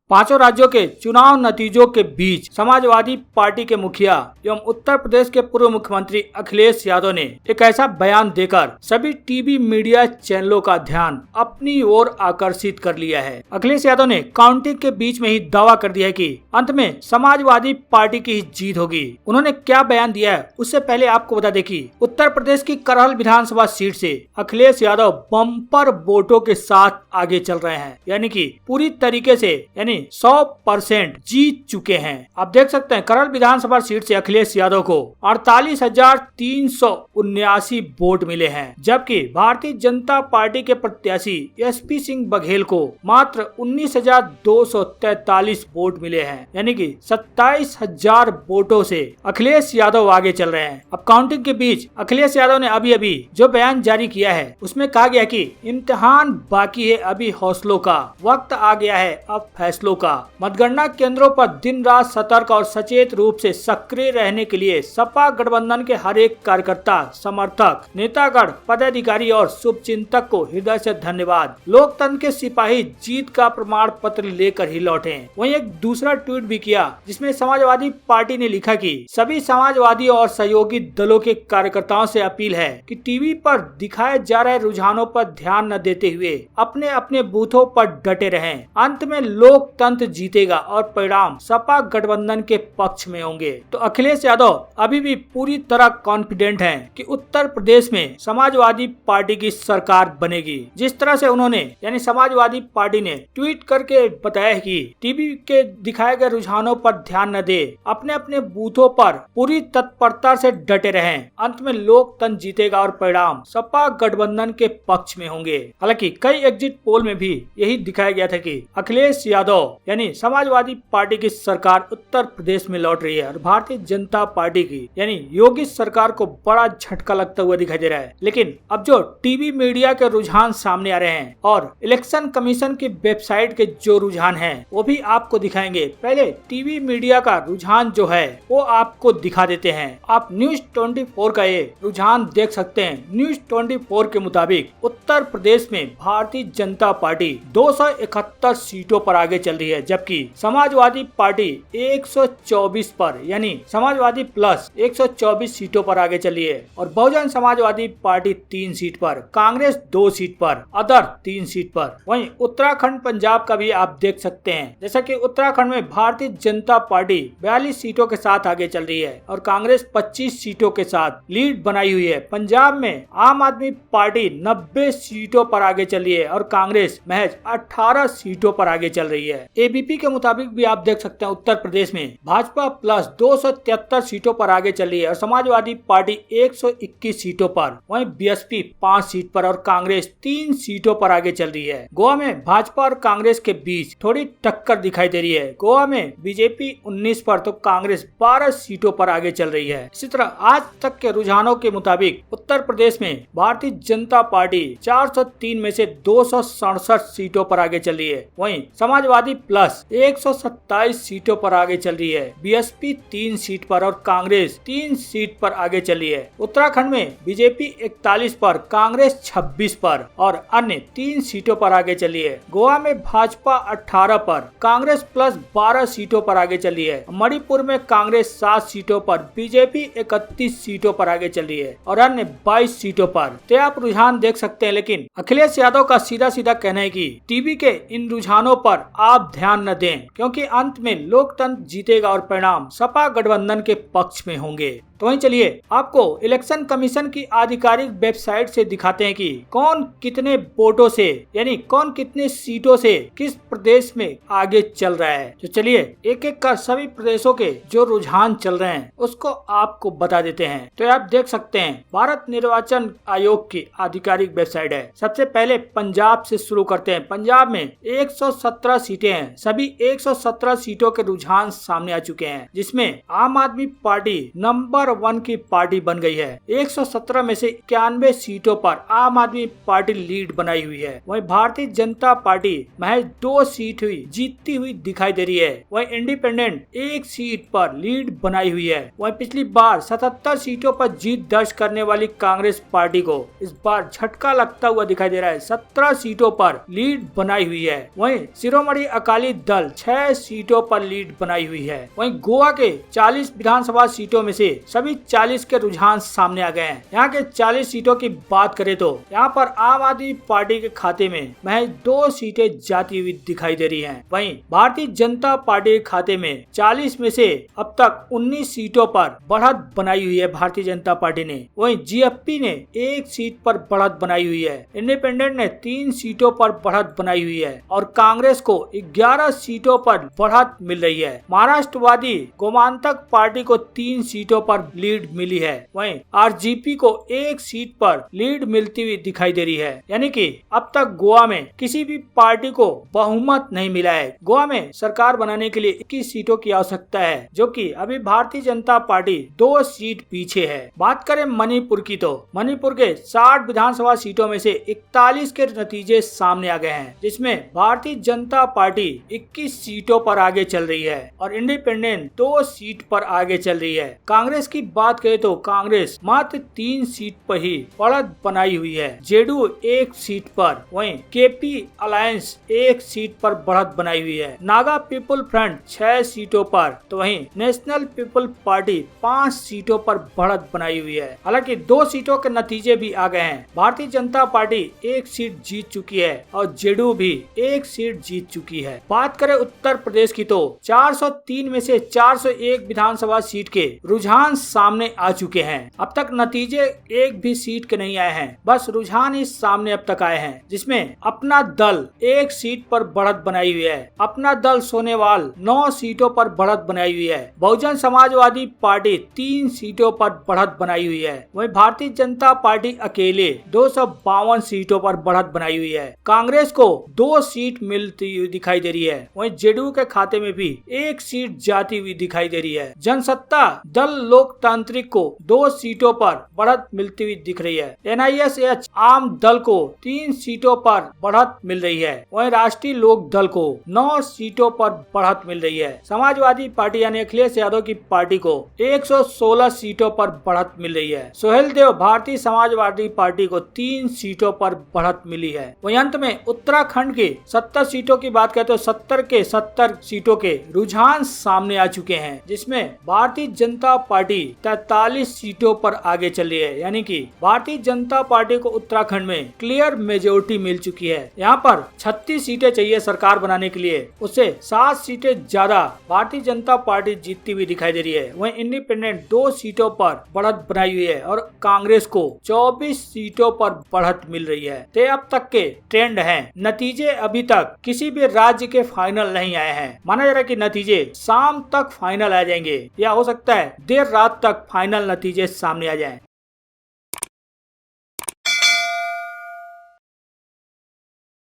पांचों राज्यों के चुनाव नतीजों के बीच समाजवादी पार्टी के मुखिया एवं उत्तर प्रदेश के पूर्व मुख्यमंत्री अखिलेश यादव ने एक ऐसा बयान देकर सभी टीवी मीडिया चैनलों का ध्यान अपनी ओर आकर्षित कर लिया है। अखिलेश यादव ने काउंटिंग के बीच में ही दावा कर दिया है कि अंत में समाजवादी पार्टी की ही जीत होगी। उन्होंने क्या बयान दिया है उससे पहले आपको बता दें कि उत्तर प्रदेश की करहल विधानसभा सीट से अखिलेश यादव बम्पर वोटों के साथ आगे चल रहे हैं, यानी कि पूरी तरीके से 100% जीत चुके हैं। आप देख सकते हैं करहल विधानसभा सीट से अखिलेश यादव को 48,379 वोट मिले हैं, जबकि भारतीय जनता पार्टी के प्रत्याशी एसपी सिंह बघेल को मात्र 19,243 वोट मिले हैं, यानी कि 27,000 वोटों से अखिलेश यादव आगे चल रहे हैं। अब काउंटिंग के बीच अखिलेश यादव ने अभी जो बयान जारी किया है उसमें कहा गया कि इम्तिहान बाकी है, अभी हौसलों का वक्त आ गया है, अब फैसलों का। मतगणना केंद्रों पर दिन रात सतर्क और सचेत रूप से सक्रिय रहने के लिए सपा गठबंधन के हर एक कार्यकर्ता, समर्थक, नेतागण, पदाधिकारी और शुभचिंतक को हृदय से धन्यवाद। लोकतंत्र के सिपाही जीत का प्रमाण पत्र लेकर ही लौटे। वहीं एक दूसरा ट्वीट भी किया जिसमें समाजवादी पार्टी ने लिखा कि सभी समाजवादी और सहयोगी दलों के कार्यकर्ताओं से अपील है कि टीवी पर दिखाए जा रहे रुझानों पर ध्यान न देते हुए अपने अपने बूथों पर डटे रहें। अंत में लोकतंत्र जीतेगा और परिणाम सपा गठबंधन के पक्ष में होंगे। तो अखिलेश यादव अभी भी पूरी तरह कॉन्फिडेंट हैं कि उत्तर प्रदेश में समाजवादी पार्टी की सरकार बनेगी। जिस तरह से उन्होंने यानी समाजवादी पार्टी ने ट्वीट करके बताया कि टीवी के दिखाए गए रुझानों पर ध्यान न दे, अपने अपने बूथों पर पूरी तत्परता से डटे रहें। अंत में लोकतंत्र जीतेगा और परिणाम सपा गठबंधन के पक्ष में होंगे। हालांकि कई एग्जिट पोल में भी यही दिखाया गया था कि अखिलेश यादव यानी समाजवादी पार्टी की सरकार उत्तर प्रदेश में लौट रही है और भारतीय जनता पार्टी की यानी योगी सरकार को बड़ा झटका लगता हुआ दिखाई दे रहा है। लेकिन अब जो टीवी मीडिया के रुझान सामने आ रहे हैं और इलेक्शन कमीशन की वेबसाइट के जो रुझान हैं वो भी आपको दिखाएंगे। पहले टीवी मीडिया का रुझान जो है वो आपको दिखा देते हैं। आप न्यूज 24 का ये रुझान देख सकते हैं। न्यूज 24 के मुताबिक उत्तर प्रदेश में भारतीय जनता पार्टी 271 सीटों पर आगे चल रही है, जबकि समाजवादी पार्टी 124 पर यानी समाजवादी प्लस 124 सीटों पर आगे चल रही है और बहुजन समाजवादी पार्टी 3 सीट पर, कांग्रेस 2 सीट पर, अदर 3 सीट पर। वहीं उत्तराखंड पंजाब का भी आप देख सकते हैं, जैसा कि उत्तराखंड में भारतीय जनता पार्टी 42 सीटों के साथ आगे चल रही है और कांग्रेस 25 सीटों के साथ लीड बनाई हुई है। पंजाब में आम आदमी पार्टी 90 सीटों पर आगे चल रही है और कांग्रेस महज 18 सीटों पर आगे चल रही है। एबीपी के मुताबिक भी आप देख सकते हैं उत्तर प्रदेश में भाजपा प्लस 273 सीटों पर आगे चल रही है और समाजवादी पार्टी 121 सीटों पर, वहीं बीएसपी 5 सीट पर और कांग्रेस 3 सीटों पर आगे चल रही है। गोवा में भाजपा और कांग्रेस के बीच थोड़ी टक्कर दिखाई दे रही है। गोवा में बीजेपी 19 पर तो कांग्रेस 12 सीटों पर आगे चल रही है। इसी तरह आज तक के रुझानों के मुताबिक उत्तर प्रदेश में भारतीय जनता पार्टी 403 में से 267 सीटों पर आगे चल रही है। वहीं समाजवादी प्लस 127 सीटों पर आगे चल रही है। बीएसपी 3 सीट पर और कांग्रेस 3 सीट पर आगे चल रही है। उत्तराखंड में बीजेपी 41 पर, कांग्रेस 26 पर और अन्य 3 सीटों पर आगे चल रही है। गोवा में भाजपा 18 पर, कांग्रेस प्लस 12 सीटों पर आगे चल रही है। मणिपुर में कांग्रेस 7 सीटों पर, बीजेपी 31 सीटों पर आगे चल रही है और अन्य 22 सीटों पर। तो आप रुझान देख सकते हैं, लेकिन अखिलेश यादव का सीधा सीधा कहना है कि टीवी के इन रुझानों पर आप ध्यान न दें, क्योंकि अंत में लोकतंत्र जीतेगा और परिणाम सपा गठबंधन के पक्ष में होंगे। तो वहीं चलिए आपको इलेक्शन कमीशन की आधिकारिक वेबसाइट से दिखाते हैं कि कौन कितने वोटों से यानी कौन कितने सीटों से किस प्रदेश में आगे चल रहा है। तो चलिए एक एक कर सभी प्रदेशों के जो रुझान चल रहे हैं उसको आपको बता देते हैं। तो आप देख सकते हैं भारत निर्वाचन आयोग की आधिकारिक वेबसाइट है। सबसे पहले पंजाब से शुरू करते हैं। पंजाब में 117 सीटें हैं। सभी 117 सीटों के रुझान सामने आ चुके हैं, जिसमें आम आदमी पार्टी नंबर नंबर 1 की पार्टी बन गई है। 117 में से 91 सीटों पर आम आदमी पार्टी लीड बनाई हुई है। वहीं भारतीय जनता पार्टी महज 2 सीट हुई जीतती हुई दिखाई दे रही है। वहीं इंडिपेंडेंट 1 सीट पर लीड बनाई हुई है। वहीं पिछली बार 77 सीटों पर जीत दर्ज करने वाली कांग्रेस पार्टी को इस बार झटका लगता हुआ दिखाई दे रहा है। 17 सीटों पर लीड बनाई हुई है। वहीं शिरोमणि अकाली दल 6 सीटों पर लीड बनाई हुई है। वहीं गोवा के 40 विधानसभा सीटों में से सभी 40 के रुझान सामने आ गए हैं। यहाँ के 40 सीटों की बात करें तो यहाँ पर आम आदमी पार्टी के खाते में महज 2 सीटें जाती हुई दिखाई दे रही हैं। वहीं भारतीय जनता पार्टी के खाते में 40 में से अब तक 19 सीटों पर बढ़त बनाई हुई है भारतीय जनता पार्टी ने। वहीं जीएफपी ने 1 सीट पर बढ़त बनाई हुई है। इंडिपेंडेंट ने 3 सीटों पर बढ़त बनाई हुई है और कांग्रेस को 11 सीटों पर बढ़त मिल रही है। महाराष्ट्रवादी गोमांतक पार्टी को 3 सीटों पर लीड मिली है। वहीं आरजेपी को 1 सीट पर लीड मिलती हुई दिखाई दे रही है। यानी कि अब तक गोवा में किसी भी पार्टी को बहुमत नहीं मिला है। गोवा में सरकार बनाने के लिए 21 सीटों की आवश्यकता है, जो कि अभी भारतीय जनता पार्टी 2 सीट पीछे है। बात करें मणिपुर की तो मणिपुर के 60 विधानसभा सीटों में से 41 के नतीजे सामने आ गए हैं, जिसमें भारतीय जनता पार्टी 21 सीटों पर आगे चल रही है और इंडिपेंडेंट 2 सीट पर आगे चल रही है। कांग्रेस की बात करें तो कांग्रेस मात्र 3 सीट पर ही बढ़त बनाई हुई है। जेडीयू 1 सीट पर, वहीं केपी अलायंस 1 सीट पर बढ़त बनाई हुई है। नागा पीपुल फ्रंट 6 सीटों पर, तो वहीं नेशनल पीपुल पार्टी 5 सीटों पर बढ़त बनाई हुई है। हालांकि 2 सीटों के नतीजे भी आ गए हैं। भारतीय जनता पार्टी 1 सीट जीत चुकी है और जेडीयू भी 1 सीट जीत चुकी है। बात करें उत्तर प्रदेश की तो 403 में से 401 विधानसभा सीट के रुझान सामने आ चुके हैं। अब तक नतीजे एक भी सीट के नहीं आए हैं, बस रुझान ही सामने अब तक आए हैं, जिसमें अपना दल 1 सीट पर बढ़त बनाई हुई है। अपना दल सोनेवाल 9 सीटों पर बढ़त बनाई हुई है। बहुजन समाजवादी पार्टी 3 सीटों पर बढ़त बनाई हुई है। वहीं भारतीय जनता पार्टी अकेले 252 सीटों पर बढ़त बनाई हुई है। कांग्रेस को 2 सीट मिलती हुई दिखाई दे रही है। वहीं जेडीयू के खाते में भी 1 सीट जाती हुई दिखाई दे रही है। जनसत्ता दल लोकतांत्रिक को 2 सीटों पर बढ़त मिलती हुई दिख रही है। एनआईएसएच आम दल को 3 सीटों पर बढ़त मिल रही है। वहीं राष्ट्रीय लोक दल को 9 सीटों पर बढ़त मिल रही है। समाजवादी पार्टी यानी अखिलेश यादव की पार्टी को 116 सीटों पर बढ़त मिल रही है। सोहेल देव भारतीय समाजवादी पार्टी को 3 सीटों पर बढ़त मिली है। वहीं अंत में उत्तराखंड के 70 सीटों की बात करें तो 70 के 70 सीटों के रुझान सामने आ चुके हैं, जिसमें भारतीय जनता पार्टी 43 सीटों पर आगे चल रही है। यानी कि भारतीय जनता पार्टी को उत्तराखंड में क्लियर मेजोरिटी मिल चुकी है। यहाँ पर 36 सीटें चाहिए सरकार बनाने के लिए, उससे 7 सीटें ज्यादा भारतीय जनता पार्टी जीतती हुई दिखाई दे रही है। वहीं इंडिपेंडेंट 2 सीटों पर बढ़त बनाई हुई है और कांग्रेस को 24 सीटों पर बढ़त मिल रही है। तो अब तक के ट्रेंड हैं। नतीजे अभी तक किसी भी राज्य के फाइनल नहीं आए हैं। माना जा रहा है कि नतीजे शाम तक फाइनल आ जाएंगे या हो सकता है देर रात तक फाइनल नतीजे सामने आ जाएं।